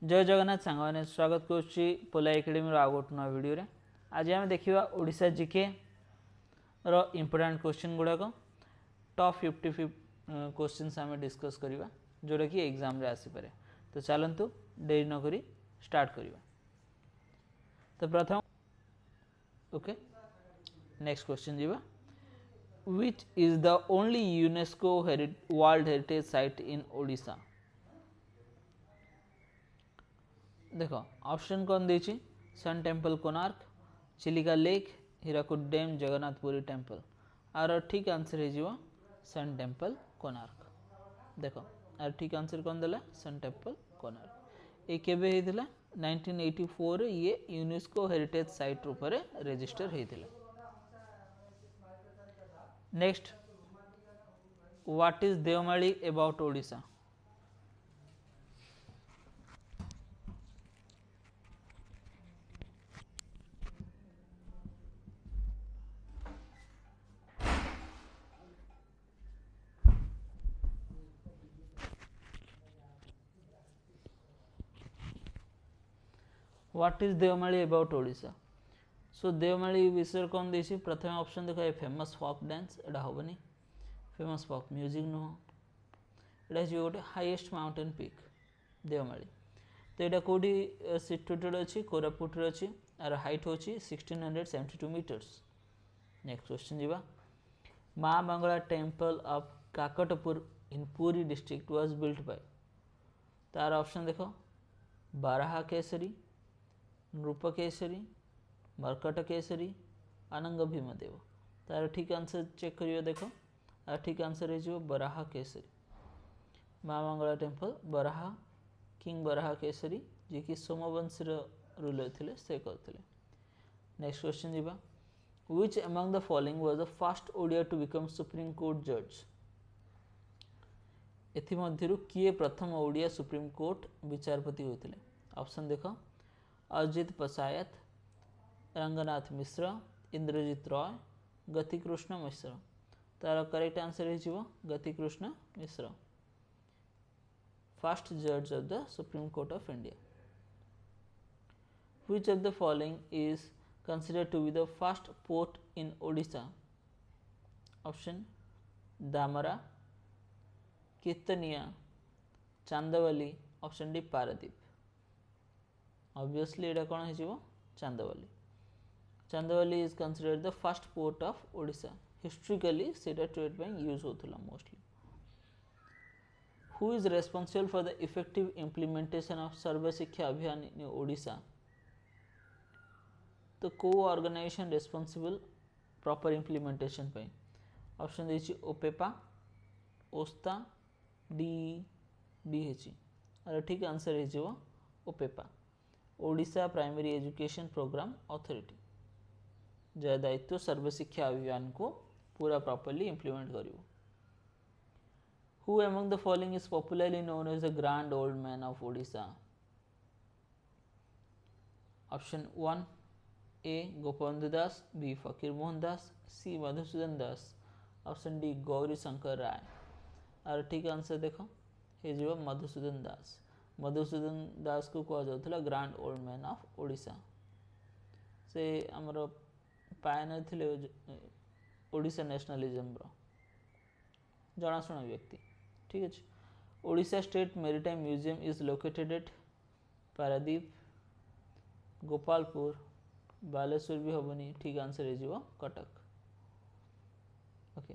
जय जगन्नाथ सांग मैंने स्वागत करुच्ची पोला एकेडमी आउ गोटे नुआ भिडियो रे। आज आम देखा ओडिशा जीके रो इम्पोर्टाट क्वेश्चन गुड़ाक टॉप 50 क्वेश्चन आम डिस्कस करवा जोटा कि एग्जाम रे आसीपारे। तो चलतु देरी नक स्टार्ट करवा। तो प्रथम ओके नेक्स्ट क्वेश्चन जीवा which is the only UNESCO world heritage site in Odisha. देख ऑप्शन कौन देछि sun temple Konark, Chilika lake, Hirakud dam, Jagannath Puri temple. आर ठीक आंसर हो सन टेम्पल कोणार्क। देख आर ठीक आंसर कौन देला सन टेम्पल कोणार्क। ये केबे हेतिला 1984 ये यूनेस्को हेरिटेज साइट रूप में रजिस्टर हेतिला। Next what is Deomali about Odisha. What is Deomali about Odisha. So Deomali विषय कौन देसी प्रथम ऑप्शन देखो a famous folk dance Etah होबनी famous folk music नुह एटा जे गोटे हाईएस्ट माउंटेन पीक देवमाली। तो यहाँ कौटी सिचुएटेड अच्छी कोरापुट रे अच्छी आर हाइट होची 1672 मीटर्स। नेक्स्ट क्वेश्चन जीवा Maa Mangala temple of Kakatpur in Puri district was built by. तार ऑप्शन देखो बाराहा केसरी, नृपकेसरी, मर्कटकेसरी, अनंग भीमदेव। तार ठीक आंसर चेक करियो देखो आर ठीक आंसर हो बराहा केसरी। माँ मंगला टेम्पल बराहा किंग बराहा केसरी जी कि सोमवंशी रूलर थे से करते। नेक्स्ट क्वेश्चन जीवा which among the following was the first Odia to become supreme court जज। एथिमध्यरु किए प्रथम ओडिया सुप्रीम कोर्ट विचारपति होते। ऑप्शन देखो अजित पसायत, रंगनाथ मिश्र, इंद्रजीत रॉय, गतिकृष्ण मिश्र। तार करेक्ट आंसर हो गतिकृष्ण मिश्र फर्स्ट जज of the supreme court of India. Which of the following is considered to be the first port in Odisha? Option Dhamra, Kirtania, Chandbali, option D Paradip. Obviously एटा कौन है Chandbali. Chandbali is considered the first port of Odisha. Historically सेटा trade पे use होतला mostly. Who is responsible for the effective implementation of Sarva Shiksha Abhiyan in Odisha. तो को organisation responsible proper implementation पे। Option देछि ओपेपा, ओस्ता, डीएचई। और ठीक आंसर हो OPEPA Odisha primary education programme authority जय दायित्व सर्वशिक्षा अभियान को पूरा प्रॉपर्ली इम्प्लीमेंट करिवो। Who among the following is popularly known as the grand old man of Odisha. Option 1 A Gopabandhu Das, B Fakir Mohan Das, C Madhusudan Das, option D Gouri Shankar Ray. और ठीक आंसर देखो ये मधुसूदन दास। मधुसूदन दास को कह जाउथला grand old man of Odisha. से हमर पायनर थिले ओडिशा नेशनलिज्म रो जनाशुना व्यक्ति। ठीक है। Odisha state maritime museum is located at Paradip, Gopalpur, Baleshwar भी हेनी। ठीक आंसर हो कटक। ओके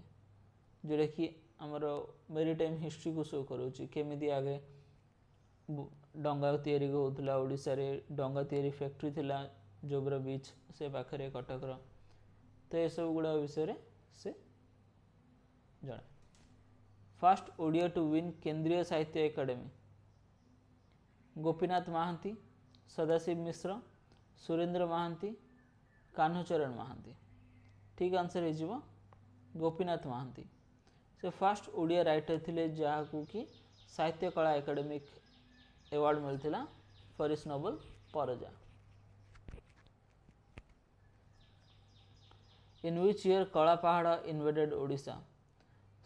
जोटा कि आमर मेरीटाइम हिस्ट्री को शो करोची केमिति आगे डंगा तैयारी होता ओडिशा रे डंगा तैयारी फैक्ट्री थिला जोब्रा बीच से पाखरे कटक रो। तो ये सब गुड़ा विषय से जाने। फर्स्ट ओडिया टू विन केंद्रीय साहित्य एकेडमी गोपीनाथ महांती, सदाशिव मिश्र, सुरेंद्र महांती, कान्हचरण महांती। ठीक आंसर हो गोपीनाथ महांती। से फर्स्ट ओडिया राइटर थिले जहाँ कि साहित्य कला एकेडमिक अवार्ड मिलता for his novel Paraja. In which year Kala Pahad invaded Odisha.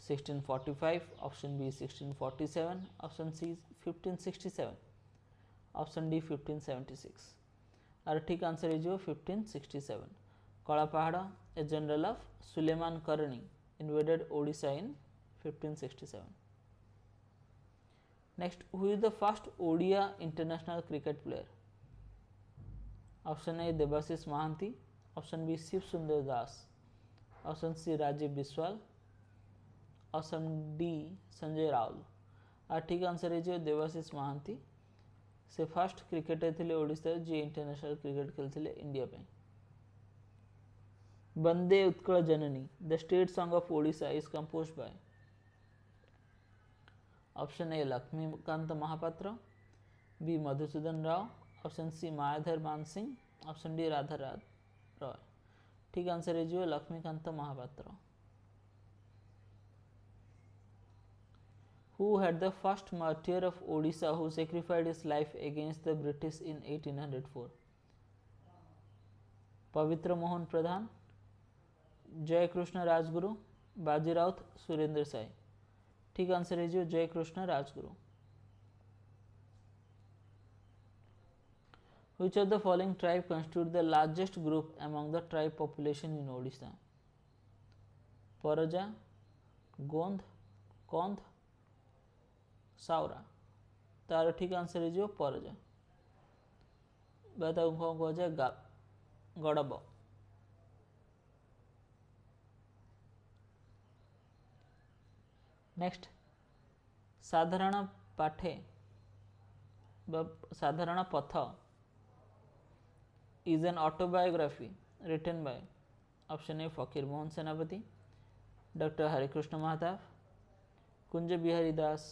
1645, option B 1647, option C 1567, option D 1576 आर ठीक आंसर हो 1567 Kala Pahad a general of Sulaiman Karrani invaded Odisha in 1567 next who is the first Odia international cricket player option A Debashish Mohanty option B Shiv Sundar Das option C Rajib Biswal option D Sanjay Raul आ ठीक answer है देवाशीष महांती से first cricketer थे ओडिशा जी international cricket खेलते India पे Vande Utkal Janani the state song of Odisha is composed by option A Laxmikanta Mohapatra B Madhusudan Rao option C Mayadhar Mansingh option D Radha Roy ठीक answer है जो Laxmikant Mahapatra Who had the first martyr of Odisha who sacrificed his life against the British in 1804? पवित्र मोहन प्रधान जय कृष्ण राजगुरु बाजी राउत सुरेंद्र साई ठीक answer है जो जय Krishna Rajguru Which of the following tribe constitute the largest group among the tribe population in Odisha? परजा गोंद कौंध सावरा तार ठीक आंसर है जो परजा बताओ कौन कह जाए गड़ब नेक्स्ट साधारण पाठे साधारण पथ is an autobiography written by option A Fakir Mohan Senapati doctor Harekrushna Mahtab Kunja Bihari Das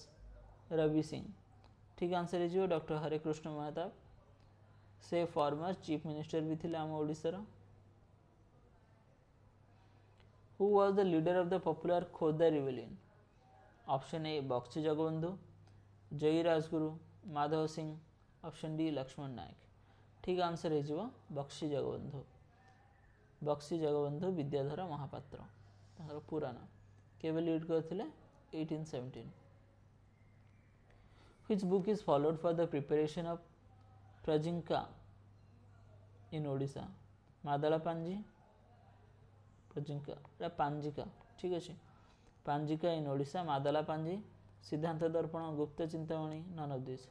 Ravi Singh ठीक आंसर है जो डॉक्टर हरिकृष्ण महताब से फॉर्मर चीफ मिनिस्टर भी थे आम ओडिशार who was the leader of the popular Khordha rebellion option A Buxi Jagabandhu Jayee Rajguru Madhav Singh option D Laxman Nayak ठीक आंसर है जो बक्सी जगबंधु विद्याधर महापात्र पूरा ना केवल लीड करते 1817 Which book is followed for the preparation of Prajinka in Odisha? मादला पांजी प्रजिंका पांजिका ठीक अच्छे पांजिका इन ओडिशा मादला पांजी सिद्धांत दर्पण गुप्त चिंतामणि नन ऑफ दिस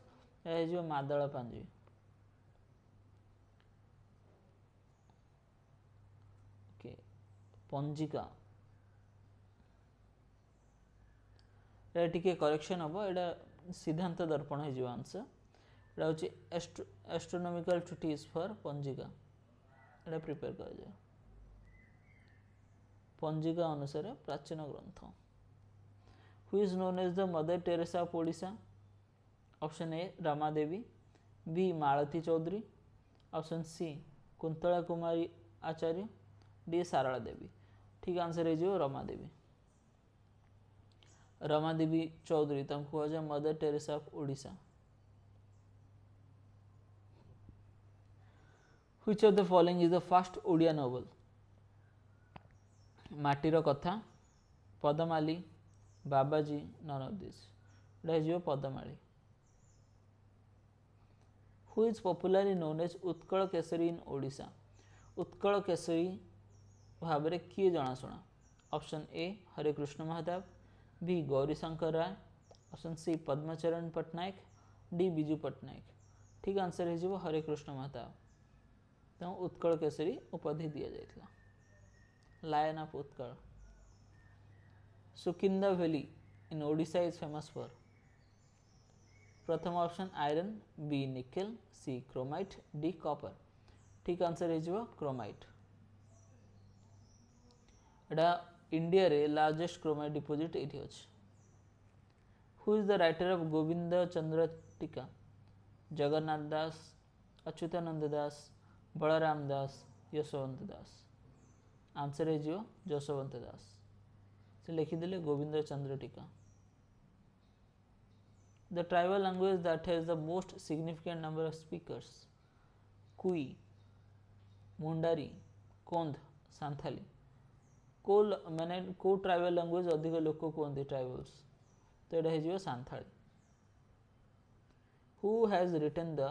जो मादला पांजी ओके पंजिका टिके करेक्शन हम एटा सिद्धांत दर्पण हो आंसर एटा हूँ astronomical treatises for पंजिका Etah prepare कर जाए पंजिका अनुसार प्राचीन ग्रंथ who is known as the Mother Teresa of Odisha option A Ramadevi B Malati Choudhury option C Kuntala Kumari Acharya D Sarala Devi ठीक आंसर है जो रमादेवी रमादेवी चौधरी तमको कहा Mother Teresa of Odisha which of the following is the first Odia novel माटीर कथा Padmamali Babaji none of this जो Padmamali who is popularly known as Utkal Keshari in Odisha Utkal Keshari भाव में किए जनाशुना option A Harekrushna Mahtab B Gourishankar Ray option C Padmacharan Patnaik D Biju Patnaik ठीक आंसर है हरिकृष्ण महताब तो उत्कल केसरी उपाधि दि जाता lion of Utkal Sukinda valley in Odisha is famous for प्रथम option iron B nickel C chromite D copper ठीक आंसर है क्रोमाइट एटा इंडिया रे लार्जेस्ट क्रोमाइट डिपोजिट ये अच्छे who is the writer of Govinda Chandra Tika Jagannath Das Achyutananda Das Balaram Das Yashwant Das answer है जो यशवंत दास से लिखिदे Govinda Chandra Tika the tribal language that has the most significant number of speakers कुई मुंडारी कोंध सांथाली को माने को ट्राइबल लैंग्वेज अधिक लोक कहते ट्राइबल्स तो यहाँ Ho Santhali who has written the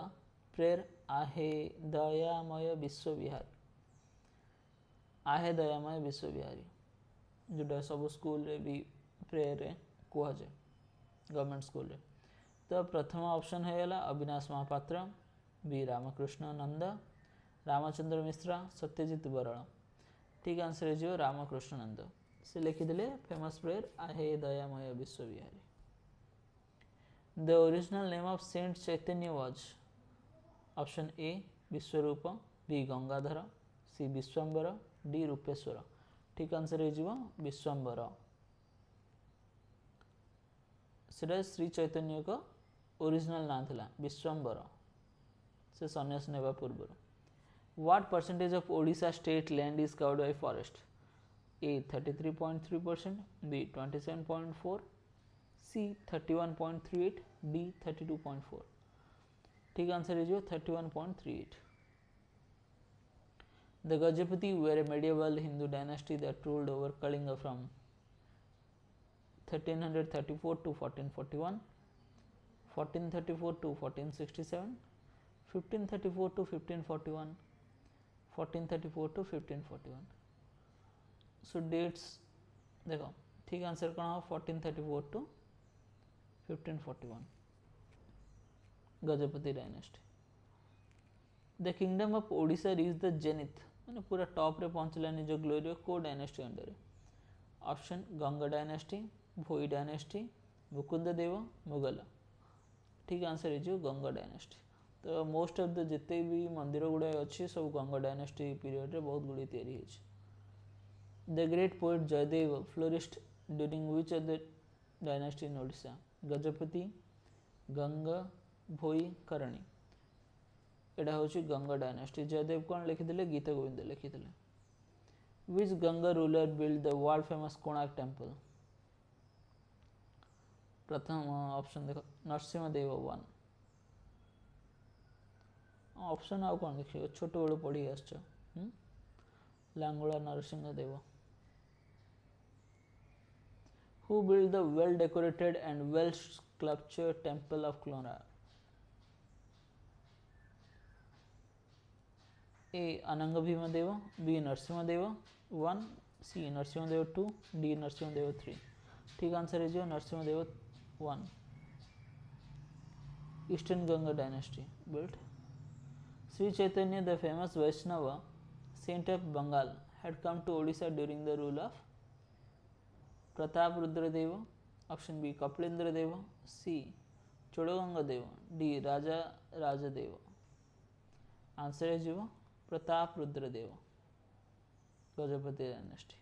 prayer आहे दयामय विश्व विहारी आहे दयामय विश्व विहारी जोटा सब स्कूल रे भी प्रेयर रे कह जाए गवर्नमेंट स्कूल रे। तो प्रथम ऑप्शन है अविनाश महापात्र, बी रामकृष्ण नंद, रामचंद्र मिश्रा, सत्यजित बराड़। ठीक आंसर है रामकृष्ण नंद। से लिखिदे फेमस प्रेयर आहे दयामय विश्व विहारी। The original name of saint Chaitanya was option A Vishwarup, B Gangadhar, C Vishwambar, D Rupeshwar. ठीक आंसर है विश्वम्बर। से श्री चैतन्य का ओरिजिनल ना था विश्वम्बर, से सन्यास नेबा पूर्व। What percentage of Odisha state land is covered by forest? A 33.3%, B 27.4%, C 31.38%, D 32.4%। ठीक आंसर है 31.38। The Gajapati were a medieval Hindu dynasty that ruled over Kalinga from 1334 to 1441, 1434 to 1467, 1534 to 1541, 1434 to 1541। So dates देखो, ठीक answer कौन हो 1434 to 1541 Gajapati dynasty. The kingdom of Odisha reach the zenith मैंने पूरा top रे पहुंचला निज ग्लोरी को dynasty under? Option Ganga dynasty, Bhoi dynasty, Mukunda Dev, Mughal. ठीक आंसर है गंगा डायनेस्टी। तो मोस्ट ऑफ द जिते भी मंदिर गुड़ाए अच्छी सब गंगा डायनेस्टी पीरियड रे बहुत गुड़ी तैयारी होछि। The great poet Jayadev flourished during which of the dynasty in Odisha? Gajapati, Ganga, Bhoi, करणी। एटा होछि गंगा डायनेस्टी। जयदेव कौन लिखिथिले? गीत गोविंद लिखिथिले। Which Ganga ruler build the world famous Konark temple? प्रथम ऑप्शन देखो नरसिंहदेव 1। ऑप्शन आउ कौन देखिए छोट बड़ पढ़ी आस लांगुला Narasimhadeva. Who built the well decorated and well sculptured temple of Konar? A Ananga Bhima Deva, B Narasimha Deva 1, C Narasimha Deva 2, D Narasimha Deva 3। ठीक answer है जो Narsingh Dev 1। Eastern Ganga dynasty built। Sri Chaitanya, the famous Vaishnava saint of Bengal, had come to Odisha during the rule of Pratap Rudra Dev, option B Kapilendra Dev, C Chodaganga Dev, D Raja Rajdev. Answer है जीव Pratap Rudra Dev Gajapati dynasty.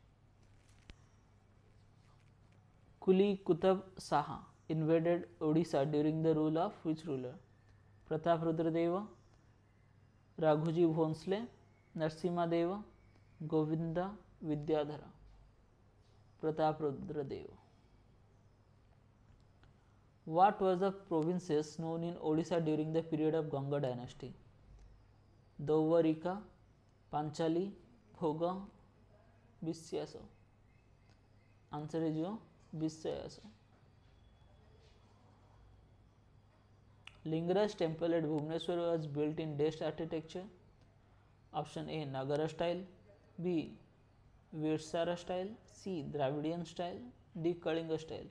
Quli Qutub Shah invaded Odisha during the rule of which ruler? Pratap Rudra Dev, Raghoji Bhonsle, Narasimha Dev, Govinda Vidyadhar. Pratap Rudra Dev. What was the provinces known in Odisha during the period of Ganga dynasty? Dovarika, Panchali, Bhoga, Vishyasa। Answer है जो विश्यासा। Lingaraj temple at Bhubaneswar was built in Dest architecture. Option A Nagara style, B Virsara style, C Dravidian style, D Kalinga style।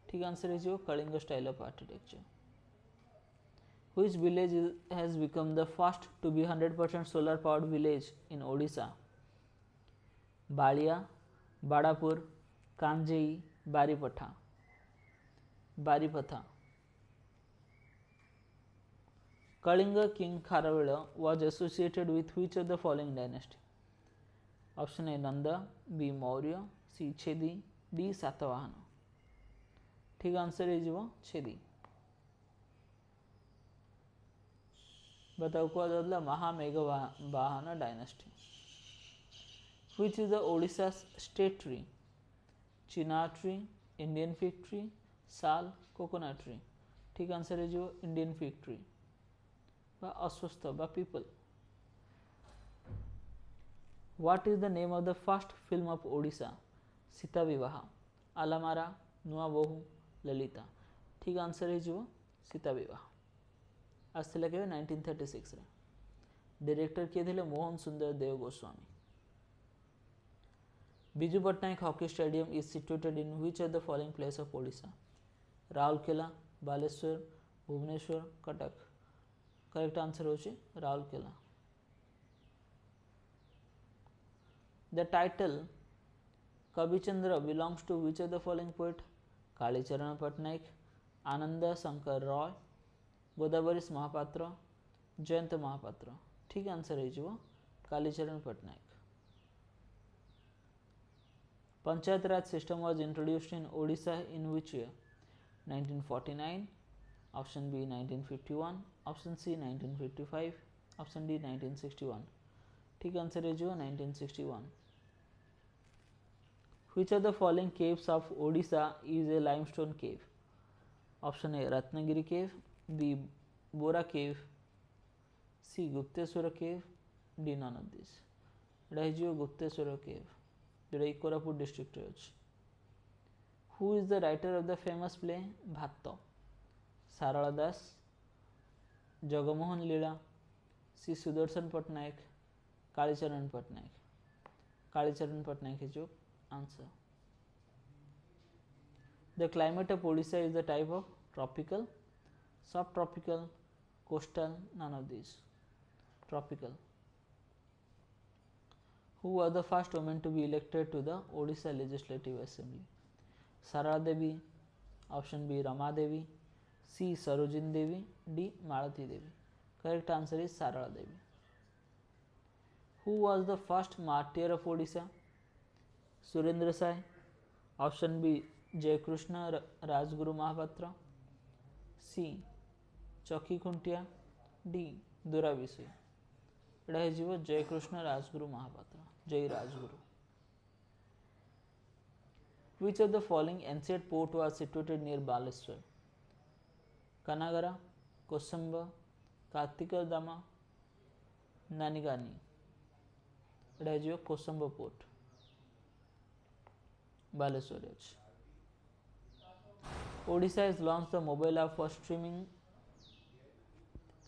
ठीक answer है जो Kalinga style of architecture. Which village has become the first to be 100% solar powered village in Odisha? Ballia, बाड़ापुर, कांजेई, बारीपठा। बारीपथा। Kalinga king Kharavela was associated with which of the following dynasty? Option A Nanda, B Maurya, C Chedi, D Satavahana। ठीक answer है जो छेदी। बताओ कौन बदला महामेघवाहन dynasty. Which is the Odisha's state tree? Chinar tree, Indian fig tree, साल, coconut tree। ठीक answer है जो इंडियन फिग ट्री बा अस्वस्थ बा people. What is the name of the first film of Odisha? Sita विवाह, आलामारा, नुआ बोहू, ललिता। ठीक आंसर है जो सीता विवाह। आसला के 1936 रे। डायरेक्टर किए थे Mohan Sundar Dev Goswami. Biju Patnaik hockey stadium is situated in which of the following place of Odisha? Rourkela, Baleswar, Bhubaneswar, Cuttack. Correct answer होची Rourkela. The title Kavichandra belongs to which of the following poet? Kalicharan Patnaik, Anand Shankar Roy, Godabarish Mohapatra, Jayanta Mohapatra. ठीक आंसर है Kalicharan Patnaik. Panchayat Raj system was introduced in Odisha in which year? 1949, option B 1951, option C 1955, option D 1961। ठीक answer है 1961। Which of the following caves of Odisha is a limestone cave? Option A Ratnagiri cave, B Bora cave, C Gupteswara cave, D none of these। एटा है गुप्तेश्वर केव जोटा Koraput district रे अछि। Who is the writer of the famous play भात? सारला दास, जगमोहन लीला, सी सुदर्शन पट्टनायक, कालीचरण पट्टनायक। कालीचरण पट्टनायक है जो answer. The climate of Odisha is the type of tropical, subtropical, coastal, none of these। Tropical। Who was the first woman to be elected to the Odisha Legislative Assembly? Sarala Devi, option B Rama Devi, C Sarojini Devi, D Malati Devi। Correct answer is Sarala Devi। Who was the first martyr of Odisha? Surendra Sai, option B Jayakrushna Rajguru Mahapatra, C Chakhi Khuntia, D Dora Bisoi. एटा है जयकृष्ण राजगुरु महापात्र, जय Rajguru. Which of the following ancient port was situated near Baleshwar? Kanagara, कोसंब, कार्तिकदामा, नानिगानी। एटा है कोसंब port, Baleswar. Odisha has launched the mobile app for streaming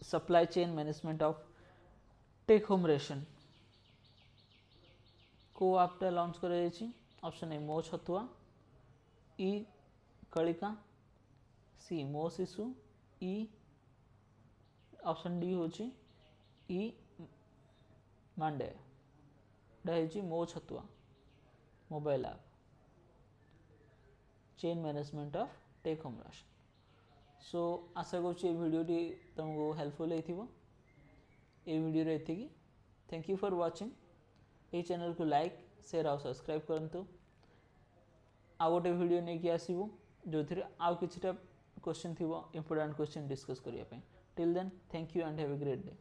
supply chain management of take home ration। को Apta launch कर option A मो छतुआ, ई कलिका, सी मो शिशु, ई ऑप्शन डी होची ई मांडे। Mo Chhatua mobile app chain management of take home ration. So आशा करुँच भिडियोटी तुमको हेल्पफुल होइथिबो। ए वीडियो रे एतिकी। Thank you for watching. ये चैनल को लाइक शेयर और सब्सक्राइब करंतु। आ गोटे वीडियो नहीं कि आसीबो जो थिरे आउ किछटा क्वेश्चन थिबो, इंपोर्टेंट क्वेश्चन डिस्कस करिया पे। Till then thank you and have a great day.